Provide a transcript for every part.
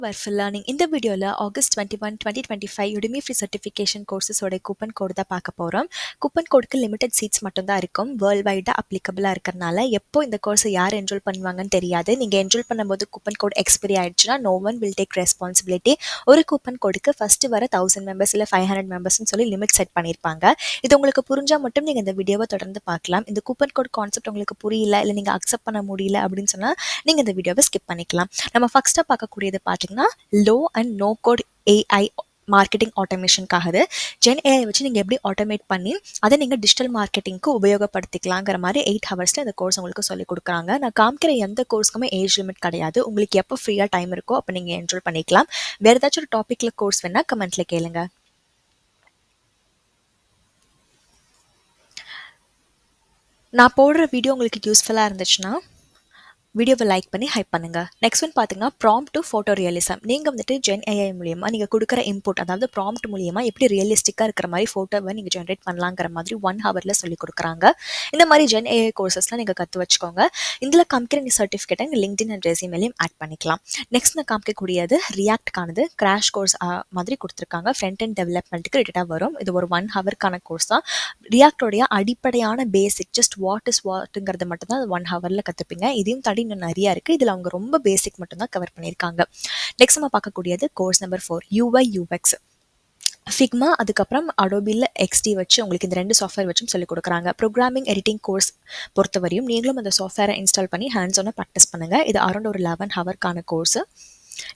Wonderful learning. இந்த வீடியோல August 21, 2025 Udemy free certification கோர்சஸோட கூப்பன் கோடு தான் பார்க்க போறோம். கூப்பன் கோடுக்கு லிமிடெட் சீட்ஸ் மட்டும் தான் இருக்கும். வேர்ல்ட் வைடா அப்ளிகபிளா இருக்கறனால எப்போ இந்த கோர்ஸை யார் என்ரோல் பண்ணுவாங்கன்னு தெரியாது. நீங்க என்ரோல் பண்ணும்போது கூப்பன் கோட் எக்ஸ்பைரி ஆயிடுச்சுன்னா no one will take responsibility. ஒரு கூப்பன் கோடுக்கு ஃபர்ஸ்ட் வர 1000 மெம்பர்ஸ் இல்ல 500 மெம்பர்ஸ்னு சொல்லி லிமிட் செட் பண்ணிருப்பாங்க. இது உங்களுக்கு புரிஞ்சா மட்டும் நீங்க இந்த வீடியோவை தொடர்ந்து பார்க்கலாம். இந்த கூப்பன் கோட் கான்செப்ட் உங்களுக்கு புரியல இல்ல நீங்க அக்செப்ட் பண்ண முடியல அப்படின்னு சொன்னா நீங்க இந்த வீடியோவை ஸ்கிப் பண்ணிக்கலாம். நம்ம ஃபர்ஸ்டா பார்க்கக்கூடியது பாத்தீங்கன்னா low and no code AI marketing ஆட்டோமேஷனுக்காகது. ஜென் ஏஐ வச்சு நீங்கள் எப்படி ஆட்டோமேட் பண்ணி அதை நீங்கள் டிஜிட்டல் மார்க்கெட்டிங்க்கு உபயோகப்படுத்திக்கலாங்கிற மாதிரி 8 ஹவர்ஸில் இந்த கோர்ஸ் உங்களுக்கு சொல்லிக் கொடுக்குறாங்க. நான் காமிக்கிற எந்த கோர்ஸ்க்குமே ஏஜ் லிமிட் கிடையாது. உங்களுக்கு எப்போ ஃப்ரீயாக டைம் இருக்கோ அப்போ நீங்கள் என்ரோல் பண்ணிக்கலாம். வேறு ஏதாச்சும் ஒரு டாப்பிக்கில் கோர்ஸ் வேணால் கமெண்ட்டில் கேளுங்க. நான் போடுற வீடியோ உங்களுக்கு யூஸ்ஃபுல்லாக இருந்துச்சுன்னா வீடியோவை லைக் பண்ணி ஹைப் பண்ணுங்க. நெக்ஸ்ட் ஒன் பார்த்தீங்கன்னா ப்ராம்ப்ட் டு ஃபோட்டோ ரியலிசம். நீங்கள் வந்துட்டு ஜென் ஏஐ மூலியமா நீங்கள் கொடுக்குற இன்புட் அதாவது ப்ராம்ப்ட் மூலியமா எப்படி ரியலிஸ்டிக்காக இருக்கிற மாதிரி ஃபோட்டோவை நீங்கள் ஜென்ரேட் பண்ணலாங்கிற மாதிரி 1 ஹவரில் சொல்லி கொடுக்குறாங்க. இந்த மாதிரி ஜென் ஏஐ கோர்சஸ்லாம் நீங்கள் கற்று வச்சுக்கோங்க. இதில் காமிக்கிற நீங்கள் சர்டிஃபிகேட்டை நீங்கள் லிங்க்டின் அண்ட் ரெஸ்யூமேலையும் ஆட் பண்ணிக்கலாம். நெக்ஸ்ட் நான் காமிக்கக்கூடியது ரியாக்ட்கானது கிராஷ் கோர்ஸ் மாதிரி கொடுத்துருக்காங்க. ஃப்ரண்ட் அண்ட் டெவலப்மெண்ட்டுக்கு ரிலேட்டடாக வரும். இது ஒரு 1 ஹவருக்கான கோர்ஸ் தான். ரியாக்டோடைய அடிப்படையான பேசிக் ஜஸ்ட் வாட் இஸ் வாட்டுங்கிறது மட்டும் தான் 1 ஹவரில் கற்றுப்பீங்க. இதையும் தாண்டி இன்னும் நிறைய இருக்குது. இதில் அவங்க ரொம்ப பேசிக் மட்டும் தான் கவர் பண்ணியிருக்காங்க. நெக்ஸ்ட் நம்ம பார்க்கக்கூடியது course number 4 UI UX. Figma அதுக்கப்புறம் அடோபியில் XD வச்சு உங்களுக்கு இந்த 2 சாஃப்ட்வேர் வச்சும் சொல்லிக் கொடுக்குறாங்க. ப்ரோக்ராமிங் எடிட்டிங் கோர்ஸ் பொறுத்தவரையும் நீங்களும் அந்த சாஃப்ட்வேரை இன்ஸ்டால் பண்ணி ஹேண்ட்ஸ் ஆனாக ப்ராக்டிஸ் பண்ணுங்கள். இது அரௌண்ட் ஒரு 11 ஹவருக்கான கோர்ஸு.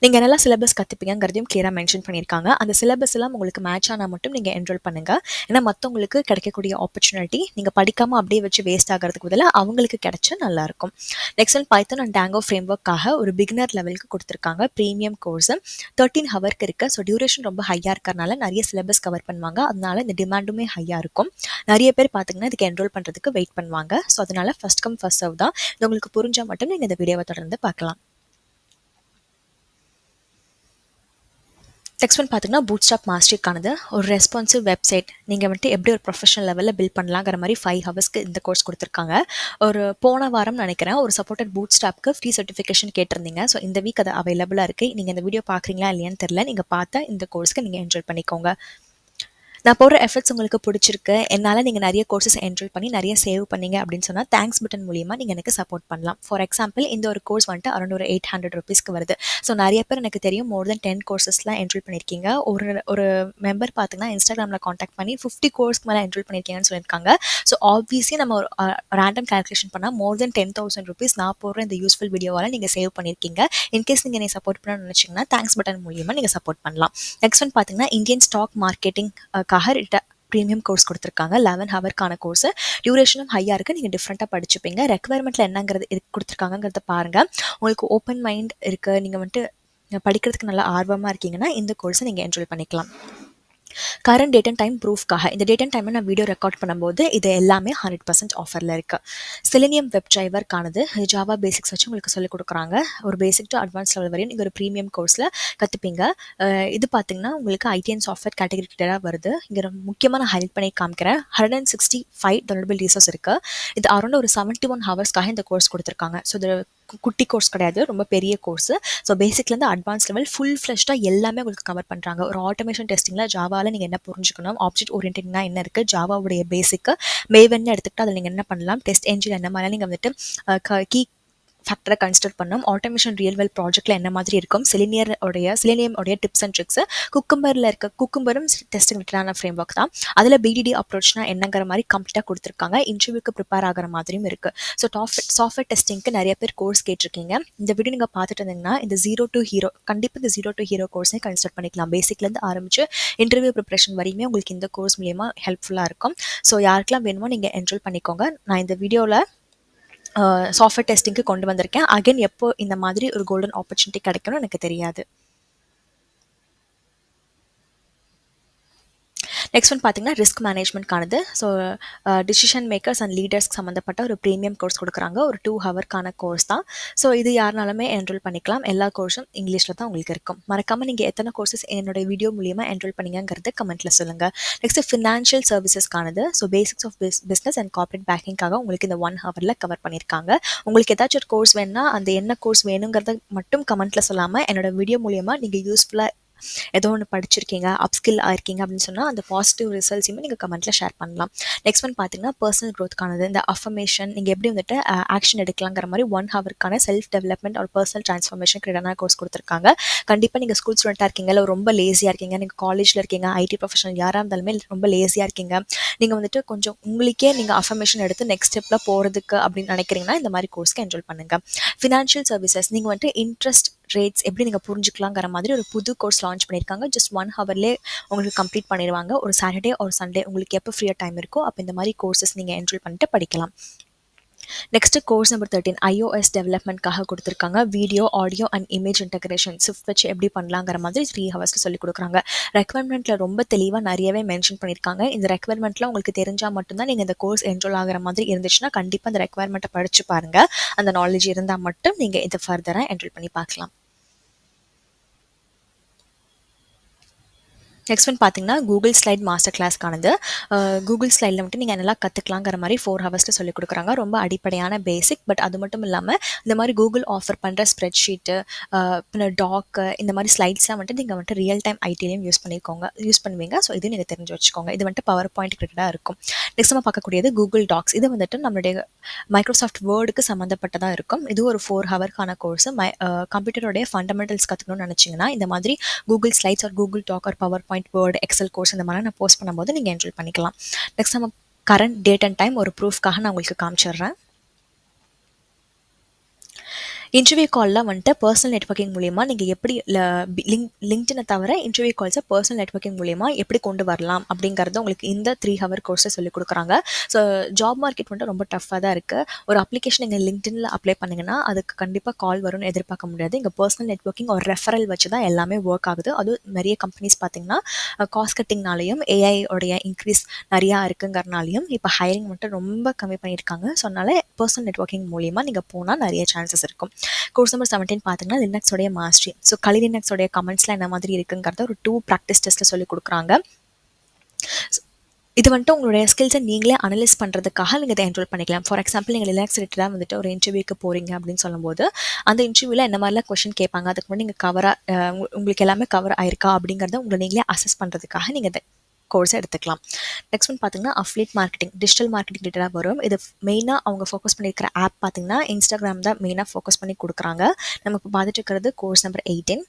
நீங்கள் என்னெல்லாம் சிலபஸ் கற்றுப்பீங்கிறதையும் கிளியராக மென்ஷன் பண்ணியிருக்காங்க. அந்த சிலபஸ் எல்லாம் உங்களுக்கு மேட்ச் ஆனால் மட்டும் நீங்கள் என்ரோல் பண்ணுங்கள். ஏன்னா மற்றவங்களுக்கு கிடைக்கக்கூடிய ஆப்பர்ச்சுனிட்டி நீங்கள் படிக்காமல் அப்படியே வச்சு வேஸ்ட் ஆகிறதுக்கு பதிலாக அவங்களுக்கு கிடைச்சா நல்லாயிருக்கும். Next one Python and tango frame ஒர்க்காக ஒரு பிகினர் லெவலுக்கு கொடுத்துருக்காங்க. ப்ரீமியம் கோர்ஸ் 13 ஹவருக்கு இருக்குது. ஸோ டியூரேஷன் ரொம்ப ஹையாக இருக்கிறனால நிறைய சிலபஸ் கவர் பண்ணுவாங்க. அதனால இந்த டிமாண்டுமே ஹையாக இருக்கும். நிறைய பேர் பார்த்தீங்கன்னா இதுக்கு என்ரோல் பண்ணுறதுக்கு வெயிட் பண்ணுவாங்க. ஸோ அதனால ஃபர்ஸ்ட் கம் ஃபர்ஸ்ட் சர்வ் தான். இது உங்களுக்கு புரிஞ்சால் மட்டும் நீங்கள் இந்த வீடியோவை தொடர்ந்து பார்க்கலாம். நெக்ஸ்ட் ஒன் பார்த்தீங்கன்னா பூட்ஸ்டாப் மாஸ்டருக்கானது ஒரு ரெஸ்பான்சிவ் வெப்சைட். நீங்கள் வந்துட்டு எப்படி ஒரு ப்ரொஃபஷனல் லெவலில் பில்ட் பண்ணலாங்கிற மாதிரி 5 ஹவர்ஸ்க்கு இந்த கோர்ஸ் கொடுத்துருக்காங்க. ஒரு போன வாரம் நினைக்கிறேன் ஒரு சப்போர்ட்டட் பூட்ஸ்டாப்க்கு ஃப்ரீ சர்டிஃபிகேஷன் கேட்டிருந்தீங்க. ஸோ இந்த வீக் அது அவைலபிளாக இருக்குது. நீங்கள் இந்த வீடியோ பார்க்குறீங்களா இல்லையான்னு தெரியல. நீங்கள் பார்த்தா இந்த கோர்ஸ்க்கு நீங்கள் என்ஜாய் பண்ணிக்கோங்க. நான் போடுற எஃபர்ட்ஸ் உங்களுக்கு பிடிச்சிருக்கு, என்னால் நீங்கள் நிறைய கோர்சஸ் என்ரோல் பண்ணி நிறைய சேவ் பண்ணீங்க அப்படின்னு சொன்னால் தேங்க்ஸ் பட்டன் மூலியமாக நீங்கள் எனக்கு சப்போர்ட் பண்ணலாம். ஃபார் எக்ஸாம்பிள் இந்த ஒரு கோர்ஸ் வந்துட்டு அரௌண்ட் ஒரு 800 ருபீஸ்க்கு வருது. ஸோ நிறைய பேர் எனக்கு தெரியும் மோர் தென் 10 கோர்சஸ்லாம் என்ரோல் பண்ணியிருக்கீங்க. ஒரு மெம்பர் பார்த்தீங்கன்னா இன்ஸ்டாகிராமில் காண்டாக்ட் பண்ணி 50 கோர்ஸ்க்கு மேலே என்ரோல் பண்ணியிருக்கீங்கன்னு சொல்லியிருக்காங்க. ஸோ ஆப்வியஸ்லி நம்ம ஒரு ரேண்டம் கால்குலேஷன் பண்ணால் மோர் தென் 10,000 ருபீஸ் நான் போடுற இந்த யூஸ்ஃபுல் வீடியோவால் நீங்கள் சேவ் பண்ணியிருக்கீங்க. இன்கேஸ் நீங்கள் என்னை சப்போர்ட் பண்ணணும்னு நினச்சிங்கன்னா தேங்க்ஸ் பட்டன் மூலியமாக நீங்கள் சப்போர்ட் பண்ணலாம். நெக்ஸ்ட் ஒன் பார்த்தீங்கன்னா Indian stock marketing premium course கொடுத்துருக்காங்க. 11 ஹவருக்கான கோர்ஸ். டியூரேஷனும் ஹையாக இருக்குது. நீங்கள் டிஃப்ரெண்ட்டாக படிச்சுப்பீங்க. ரெக்குவயர்மெண்ட்டில் என்னங்கிறது கொடுத்துருக்காங்கிறத பாருங்கள். உங்களுக்கு ஓப்பன் மைண்ட் இருக்குது, நீங்கள் வந்துட்டு படிக்கிறதுக்கு நல்லா ஆர்வமாக இருக்கீங்கன்னா இந்த கோர்ஸை நீங்கள் என்ரோல் பண்ணிக்கலாம். கரண்ட் டேட் அண்ட் டைம் ப்ரூஃப்காக இந்த டேட் அண்ட் டைமை நான் வீடியோ ரெக்கார்ட் பண்ணும்போது இது எல்லாமே 100% ஆஃபரில் இருக்குது. செலினியம் வெப் டிரைவருக்கானது ஜாவா பேசிக்ஸ் வச்சு உங்களுக்கு சொல்லிக் கொடுக்குறாங்க. ஒரு பேசிக் டு அட்வான்ஸ் லெவல் வரையும் நீங்கள் ஒரு ப்ரீமியம் கோர்ஸில் கற்றுப்பீங்க. இது பார்த்தீங்கன்னா உங்களுக்கு ஐடி அண்ட் சாஃப்ட்வேர் கேட்டகரி கிட்டே வருது. இங்கே முக்கியமாக நான் ஹைலைட் பண்ணி காமிக்கிறேன். 165 டவுன்லோடபிள் ரிசோர்ஸ் இருக்குது. இது அரௌண்ட் ஒரு 71 ஹவர்ஸ்க்காக இந்த கோர்ஸ் கொடுத்துருக்காங்க. ஸோ இது குட்டி கோர்ஸ் கிடையாது, ரொம்ப பெரிய கோர்ஸ். ஸோ பேசிக்லேருந்து அட்வான்ஸ் லெவல் ஃபுல் ஃப்ளெஷ்டாக எல்லாமே உங்களுக்கு கவர் பண்ணுறாங்க. ஒரு ஆட்டோமேஷன் டெஸ்டிங்கில் ஜாவாவில் நீங்கள் என்ன புரிஞ்சுக்கணும், ஆப்ஜெக்ட் ஓரியன்டட்னா என்ன இருக்குது, ஜாவாவுடைய பேசிக்கு மேவன் எடுத்துக்கிட்டு அதில் நீங்கள் என்ன பண்ணலாம், டெஸ்ட் என்ஜின் என்ன மாதிரி நீங்கள் வந்துட்டு கீ ஃபேக்டரை கன்சிடர் பண்ணோம். ஆட்டோமேஷன் ரியல் வெல் ப்ராஜெக்ட்டில் என்ன மாதிரி இருக்கும், செலினியமோடைய டிப்ஸ் அண்ட் ட்ரிக்ஸ், குக்கும்பரும் டெஸ்டிங் ரிலேட்டடான ஃப்ரேம் ஒர்க் தான். அதில் பிடிடி அப்ரோச்னா என்னங்கிற மாதிரி கம்ப்ளீட்டாக கொடுத்துருக்காங்க. இன்டர்வியூக்கு ப்ரிப்பேர் ஆகிற மாதிரியும் இருக்குது. ஸோ சாஃப்ட்வேர் டெஸ்டிங்க்கு நிறைய பேர் கோர்ஸ் கேட்டிருக்கீங்க. இந்த வீடியோ நீங்கள் பார்த்துட்டு இருந்தீங்கன்னா இந்த 0 to ஹீரோ கண்டிப்பாக இந்த 0 to ஹீரோ கோர்ஸே கன்சிடர் பண்ணிக்கலாம். பேசிக்லேருந்து ஆரம்பிச்சு இன்டர்வியூ ப்ரிப்பரேஷன் வரையுமே உங்களுக்கு இந்த கோர்ஸ் மூலியமாக ஹெல்ப்ஃபுல்லாக இருக்கும். ஸோ யாருக்கெல்லாம் வேணுமோ நீங்கள் என்ரோல் பண்ணிக்கோங்க. நான் இந்த வீடியோவில் சாஃப்ட்வேர் டெஸ்டிங்க்கு கொண்டு வந்திருக்கேன். அகைன் எப்போ இந்த மாதிரி ஒரு கோல்டன் ஆப்பர்ச்சுனிட்டி கிடைக்கும்னு எனக்கு தெரியாது. நெக்ஸ்ட் ஒன் பார்த்தீங்கன்னா ரிஸ்க் மேனேஜ்மெண்ட்கானது. ஸோ டிசிஷன் மேக்கர்ஸ் அண்ட் லீடர்ஸ்க்கு சம்மந்தப்பட்ட ஒரு ப்ரீமியம் கோர்ஸ் கொடுக்குறாங்க. ஒரு 2 ஹவர்க்கான கோர்ஸ் தான். ஸோ இது யாருனாலுமே என்ரோல் பண்ணிக்கலாம். எல்லா கோர்ஸும் இங்கிலீஷில் தான் உங்களுக்கு இருக்கும். மறக்காமல் நீங்கள் எத்தனை கோர்சஸ் என்னோட வீடியோ மூலியமாக என்ரோல் பண்ணீங்கிறது கமெண்ட்டில் சொல்லுங்கள். நெக்ஸ்ட் ஃபினான்ஷியல் சர்வீசஸ்க்கானது. So basics of business and corporate பேங்கிங்காக உங்களுக்கு இந்த 1 ஹவரில் கவர் பண்ணியிருக்காங்க. உங்களுக்கு ஏதாச்சும் ஒரு கோர்ஸ் வேணும்னா அந்த என்ன கோர்ஸ் வேணுங்கிறத மட்டும் கமெண்ட்டில் சொல்லாமல் என்னோட வீடியோ மூலியமாக நீங்கள் யூஸ்ஃபுல்லாக ஏதோ ஒன்று படிச்சிருக்கீங்க, அப்ஸ்கில் ஆயிருக்கீங்க அப்படின்னு சொன்னால் அந்த பாசிட்டிவ் ரிசல்ட்ஸையுமே நீங்கள் கமெண்ட்டில் ஷேர் பண்ணலாம். நெக்ஸ்ட் ஒன் பார்த்தீங்கன்னா பர்சனல் க்ரோத்க்கானது. இந்த அஃபர்மேஷன் நீங்கள் எப்படி வந்துட்டு ஆக்ஷன் எடுக்கலாங்கிற மாதிரி 1 ஹவருக்கான செல்ஃப் டெவலப்மெண்ட் ஒரு பர்சனல் ட்ரான்ஸ்ஃபர்மேஷன் கிரெடான கோர்ஸ் கொடுத்துருக்காங்க. கண்டிப்பாக நீங்கள் ஸ்கூல் ஸ்டூடெண்ட்டாக இருக்கீங்க, இல்லை ரொம்ப லேசியாக இருக்கீங்க, நீங்கள் காலேஜில் இருக்கீங்க, ஐடி ப்ரொஃபஷனல் யாராக இருந்தாலுமே ரொம்ப லேசியாக இருக்கீங்க, நீங்கள் வந்துட்டு கொஞ்சம் உங்களுக்கே நீங்கள் அஃபர்மேஷன் எடுத்து நெக்ஸ்ட் ஸ்டெப்பில் போகிறதுக்கு அப்படின்னு நினைக்கிறீங்கன்னா இந்த மாதிரி கோர்ஸ்க்கு என்ரோல் பண்ணுங்கள். ஃபினான்ஷியல் சர்வீசஸ் நீங்கள் வந்துட்டு இன்ட்ரெஸ்ட் ரேட்ஸ் எப்படி நீங்கள் புரிஞ்சுக்கலாங்கிற மாதிரி ஒரு புது கோர்ஸ் லான்ச் பண்ணியிருக்காங்க. ஜஸ்ட் 1 ஹவர்லேயே உங்களுக்கு கம்ப்ளீட் பண்ணிடுவாங்க. ஒரு சாட்டர்டே ஒரு சண்டே உங்களுக்கு எப்போ ஃப்ரீயாக டைம் இருக்கோ அப்போ இந்த மாதிரி கோர்சஸ் நீங்கள் என்ரோல் பண்ணிட்டு படிக்கலாம். நெக்ஸ்ட் கோர்ஸ் நம்பர் 13 iOS டெவலப்மெண்ட்காக கொடுத்துருக்காங்க. Video, audio and image integration Swift வச்சு எப்படி பண்ணலாங்கிற மாதிரி 3 ஹவர்ஸ்க்கு சொல்லிக் கொடுக்குறாங்க. ரெக்வயர்மெண்ட்டில் ரொம்ப தெளிவாக நிறையவே மென்ஷன் பண்ணியிருக்காங்க. இந்த ரெக்வயர்மெண்ட்டில் உங்களுக்கு தெரிஞ்சால் மட்டும்தான் நீங்கள் இந்த கோர்ஸ் என்ரோல் ஆகிற மாதிரி இருந்துச்சுன்னா கண்டிப்பாக அந்த ரெக்வயர்மெண்ட்டை படித்து பாருங்கள். அந்த நாலேஜ் இருந்தால் மட்டும் நீங்கள் இதை ஃபர்தராக என்ரோல் பண்ணி பார்க்கலாம். நெக்ஸ்ட் ஒன் பார்த்தீங்கன்னா கூகுள் ஸ்லைட் மாஸ்டர் கிளாஸ்க்கானது. கூகுள் ஸ்லைடில் வந்துட்டு நீங்கள் நல்லா கற்றுக்கலாங்கிற மாதிரி 4 ஹவர்ஸில் சொல்லிக் கொடுக்குறாங்க. ரொம்ப அடிப்படையான பேசிக். பட் அது மட்டும் இல்லாமல் இந்த மாதிரி கூகுள் ஆஃபர் பண்ணுற ஸ்ப்ரெட்ஷீட்டு, பின்ன டாக்கு, இந்த மாதிரி ஸ்லைட்ஸ்லாம் வந்துட்டு நீங்கள் வந்துட்டு ரியல் டைம் ஐடிலையும் யூஸ் பண்ணுவீங்க. ஸோ இது நீங்கள் தெரிஞ்சு வச்சுக்கோங்க. இது வந்துட்டு பவர் பாயிண்ட் கிரெடிட்டாக இருக்கும். நெக்ஸ்ட் நம்ம பார்க்கக்கூடியது கூகுள் டாக்ஸ். இது வந்துட்டு நம்மளுடைய மைக்ரோசாஃப்ட் வேர்டுக்கு சம்மந்தப்பட்டதாக இருக்கும். இது ஒரு 4 ஹவர்க்கான கோர்ஸ். கம்ப்யூட்டரோடைய ஃபண்டமெண்டல்ஸ் கற்றுக்கணும்னு நினச்சிங்கன்னா இந்த மாதிரி கூகுள் ஸ்லைட்ஸ் ஒரு கூகுள் டாக் ஒரு power point word Excel course இந்த மாதிரி நான் போஸ்ட் பண்ணும்போது நீங்கள் என்ரோல் பண்ணிக்கலாம். நெக்ஸ்ட் நம்ம கரண்ட் டேட் அண்ட் டைம் ஒரு ப்ரூஃப்காக நான் உங்களுக்கு காமிச்சிடுறேன். இன்டர்வியூ காலில் வந்துட்டு பர்சனல் நெட்வொர்க்கிங் மூலிமா நீங்கள் எப்படி லிங்க்டினை தவிர இன்டர்வியூ கால்ஸை பர்சனல் நெட்வொர்க்கிங் மூலிமா எப்படி கொண்டு வரலாம் அப்படிங்கிறத உங்களுக்கு இந்த 3 ஹவர் கோர்ஸை சொல்லிக் கொடுக்குறாங்க. ஸோ ஜாப் மார்க்கெட் வந்துட்டு ரொம்ப டஃப்பாக தான் இருக்குது. ஒரு அப்ளிகேஷன் நீங்கள் லிங்க்டினில் அப்ளை பண்ணிங்கன்னா அதுக்கு கண்டிப்பாக கால் வரும்னு எதிர்பார்க்க முடியாது. இங்கே பர்சனல் நெட்வொர்க்கிங் ஒரு ரெஃபரல் வச்சு தான் எல்லாமே ஒர்க் ஆகுது. அதுவும் நிறைய கம்பெனிஸ் பார்த்தீங்கன்னா காஸ்ட் கட்டிங்னாலையும் ஏஐ உடைய இன்க்ரீஸ் நிறையா இருக்குங்கிறனாலையும் இப்போ ஹைரிங் வந்துட்டு ரொம்ப கம்மி பண்ணியிருக்காங்க. ஸோ அதனால் பர்சனல் நெட்வொர்க்கிங் மூலிமா நீங்கள் போனால் நிறைய சான்சஸ் இருக்கும். கோர்ஸ் நம்பர் 17 பார்த்தீங்கன்னா லினக்ஸோடைய மாஸ்டரி. ஸோ கலி லினக்ஸோடைய கமெண்ட்ஸ்லாம் என்ன மாதிரி இருக்குங்கிறத ஒரு 2 ப்ராக்டிஸ் டெஸ்ட்டில் சொல்லி கொடுக்குறாங்க. இது வந்துட்டு உங்களுடைய ஸ்கில்ஸை நீங்களே அனலைஸ் பண்ணுறதுக்காக நீங்கள் இதை என்ரோல் பண்ணிக்கலாம். ஃபார் எக்ஸாம்பிள் நீங்கள் லினக்ஸ் ரிலேட்டடாக வந்துட்டு ஒரு இன்டர்வியூக்கு போகிறீங்க அப்படின்னு சொல்லும்போது அந்த இன்டர்வியூவில் என்ன மாதிரிலாம் கொஸ்டின் கேட்பாங்க, அதுக்கு முன்னாடி நீங்கள் உங்களுக்கு எல்லாமே கவர் ஆயிருக்கா அப்படிங்கிறத உங்களை நீங்களே அசஸ் பண்ணுறதுக்காக நீங்கள் இதை கோர்ஸை எடுத்துக்கலாம். நெக்ஸ்ட் ஒன் பார்த்தீங்கன்னா அஃப்லியேட் மார்க்கெட்டிங், டிஜிட்டல் மார்க்கெட்டிங் ரிலேட்டடாக வரும். இது மெயினாக அவங்க ஃபோக்கஸ் பண்ணியிருக்கிற ஆப் பார்த்தீங்கன்னா இன்ஸ்டாகிராம் தான் மெயினாக ஃபோக்கஸ் பண்ணி கொடுக்குறாங்க. நம்ம இப்போ பார்த்துட்டு இருக்கிறது கோர்ஸ் நம்பர் 18.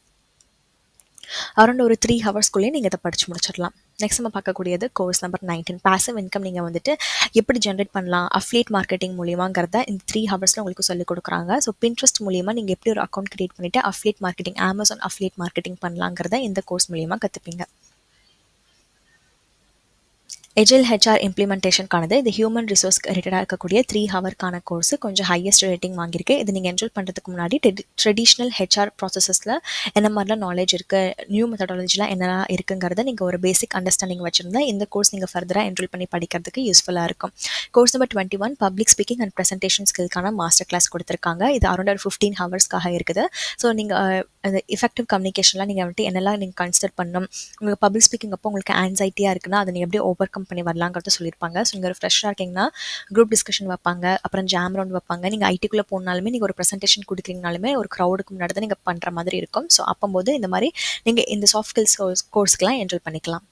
அரௌண்ட் ஒரு 3 ஹவர்ஸ்க்குள்ளேயே நீங்கள் இதை படித்து முடிச்சிடலாம். நெக்ஸ்ட் நம்ம பார்க்கக்கூடியது கோர்ஸ் நம்பர் 19 பாசிவ் இன்கம். நீங்கள் வந்துட்டு எப்படி ஜென்ரேட் பண்ணலாம் அஃப்லியேட் மார்க்கெட்டிங் மூலியமாங்கிறத இந்த 3 ஹவர்ஸில் உங்களுக்கு சொல்லிக் கொடுக்குறாங்க. ஸோ பின்ட்ரெஸ்ட் மூலியமாக நீங்கள் எப்படி ஒரு அக்கௌண்ட் கிரியேட் பண்ணிவிட்டு affiliate marketing, Amazon affiliate marketing பண்ணலாங்கிறத இந்த கோர்ஸ் மூலியமாக கற்றுப்பீங்க. Agile HR இம்ப்ளிமெண்டேஷனுக்கானது. இது ஹியூமன் ரிசோர்ஸ் ரிலேட்டடாக இருக்கக்கூடிய 3 ஹவர்க்கான கோர்ஸ். கொஞ்சம் ஹையஸ்ட் ரேட்டிங் வாங்கியிருக்கு. இது நீங்கள் என்ரோல் பண்ணுறதுக்கு முன்னாடி ட்ரெடிஷ்னல் ஹெச்ஆர் ப்ராசஸஸில் என்ன மாதிரிலாம் நாலேஜ் இருக்குது, நியூ மெத்தடாலஜிலாம் என்னெல்லாம் இருக்குங்கிறத நீங்கள் ஒரு பேசிக் அண்டர்ஸ்டாண்டிங் வச்சுருந்தா இந்த கோர்ஸ் நீங்கள் ஃபர்தராக என்ரோல் பண்ணி படிக்கிறதுக்கு யூஸ்ஃபுல்லாக இருக்கும். Course number 21 public speaking and presentation ஸ்கில்க்கான மாஸ்டர் கிளாஸ் கொடுத்துருக்காங்க. இது அரௌண்ட் ஒரு 15 ஹவர்ஸ்க்காக இருக்குது. ஸோ நீங்கள் அந்த எஃபெக்டிவ் கம்யூனிகேஷன்லாம் நீங்கள் வந்துட்டு என்னெல்லாம் நீங்கள் கன்சிடர் பண்ணணும், உங்களுக்கு பப்ளிக் ஸ்பீக்கிங் அப்போ உங்களுக்கு ஆன்சைட்டியாக இருக்குன்னா அதை நீங்கள் எப்படி ஓவர் கம் பண்ணி வரலாங்கிறத சொல்லியிருப்பாங்க. ஸோ நீங்கள் ஒரு ஃப்ரெஷ்ஷாக இருக்கீங்கன்னா குரூப் டிஸ்கஷன் வைப்பாங்க, அப்புறம் ஜாம் ரவுண்ட் வைப்பாங்க. நீங்கள் ஐடிக்குள்ளே போனாலுமே நீங்கள் ஒரு ப்ரெசன்டேஷன் கொடுக்குறீங்கனாலுமே ஒரு க்ரௌடுக்கு முன்னாடி தான் நீங்கள் பண்ணுற மாதிரி இருக்கும். ஸோ அப்போது இந்த மாதிரி நீங்கள் இந்த சாஃப்ட் ஸ்கில்ஸ் கோர்ஸ்க்கெலாம் என்ரோல் பண்ணிக்கலாம்.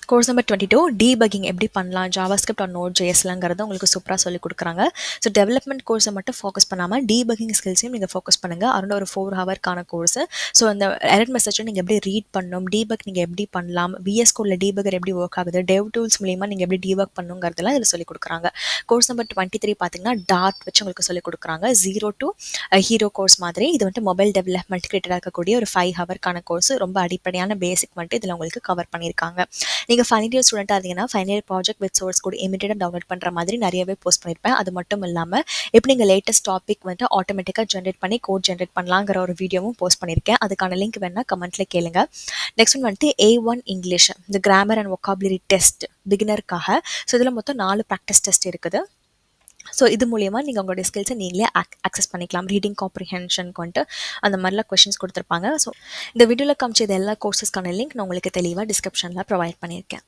கோர்ஸ் நம்பர் 22 டீபக்கிங் எப்படி பண்ணலாம் ஜாவாஸ்கிரிப்ட் ஆர் நோட் ஜேஎஸ்லங்கிறத உங்களுக்கு சூப்பராக சொல்லிக் கொடுக்குறாங்க. ஸோ டெவலப்மெண்ட் கோர்ஸை மட்டும் ஃபோக்கஸ் பண்ணாமல் டீபக்கிங் ஸ்கில்ஸையும் நீங்கள் ஃபோக்கஸ் பண்ணுங்கள். அரௌண்ட் ஒரு 4 ஹவர்க்கான கோர்ஸ். ஸோ அந்த எரர் மெசேஜை நீங்கள் எப்படி ரீட் பண்ணணும், டீபக் நீங்கள் எப்படி பண்ணலாம், விஎஸ் கோடில் டீபக்கர் எப்படி ஒர்க் ஆகுது, டெவ் டூல்ஸ் மூலியமாக நீங்கள் எப்படி டீபக் பண்ணுங்கிறதுலாம் இதில் சொல்லிக் கொடுக்குறாங்க. கோர்ஸ் நம்பர் 23 பார்த்தீங்கன்னா டாட் வச்சு உங்களுக்கு சொல்லிக் கொடுக்குறாங்க. 0 to ஹீரோ கோர்ஸ் மாதிரி. இது வந்துட்டு மொபைல் டெவலப்மெண்ட் ரிலேட்டடாக இருக்கக்கூடிய ஒரு 5 ஹவர்க்கான கோர்ஸ். ரொம்ப அடிப்படையான பேசிக் வந்துட்டு இதில் உங்களுக்கு கவர் பண்ணியிருக்காங்க. நீங்கள் ஃபைனல் இயர் ஸ்டூடெண்ட்டாக இருந்தீங்கன்னா final year project with source code இமீடியட்டாக டவுன்லோட் பண்ணுற மாதிரி நிறையவே போஸ்ட் பண்ணியிருப்பேன். அது மட்டும் இல்லாமல் எப்படி நீங்கள் லேட்டஸ்ட் டாபிக் வந்துட்டு ஆட்டோமேட்டிக்காக ஜென்ரேட் பண்ணி கோட் ஜென்ரேட் பண்ணலாங்கிற ஒரு வீடியோவும் போஸ்ட் பண்ணியிருக்கேன். அதுக்கான லிங்க் வேணால் கமெண்ட்டில் கேளுங்க. நெக்ஸ்ட் ஒன் வந்துட்டு A1 இங்கிலீஷ், இந்த கிராமர் அண்ட் ஒக்காபுலரி டெஸ்ட் பிகினருக்காக. ஸோ இதில் மொத்தம் 4 ப்ராக்டிஸ் டெஸ்ட் இருக்குது. ஸோ இது மூலியமாக நீங்கள் உங்களுடைய ஸ்கில்ஸை நீங்களே அக்சஸ் பண்ணிக்கலாம். ரீடிங் காம்ப்ரிஹென்ஷனுக்கு வந்துட்டு அந்த மாதிரிலாம் கொஷின்ஸ் கொடுத்துருப்பாங்க. ஸோ இந்த வீடியோவில் காமிச்ச எல்லா கோர்சஸ்க்கான லிங்க் நான் உங்களுக்கு தெளிவாக டிஸ்கிரிப்ஷனில் ப்ரொவைட் பண்ணியிருக்கேன்.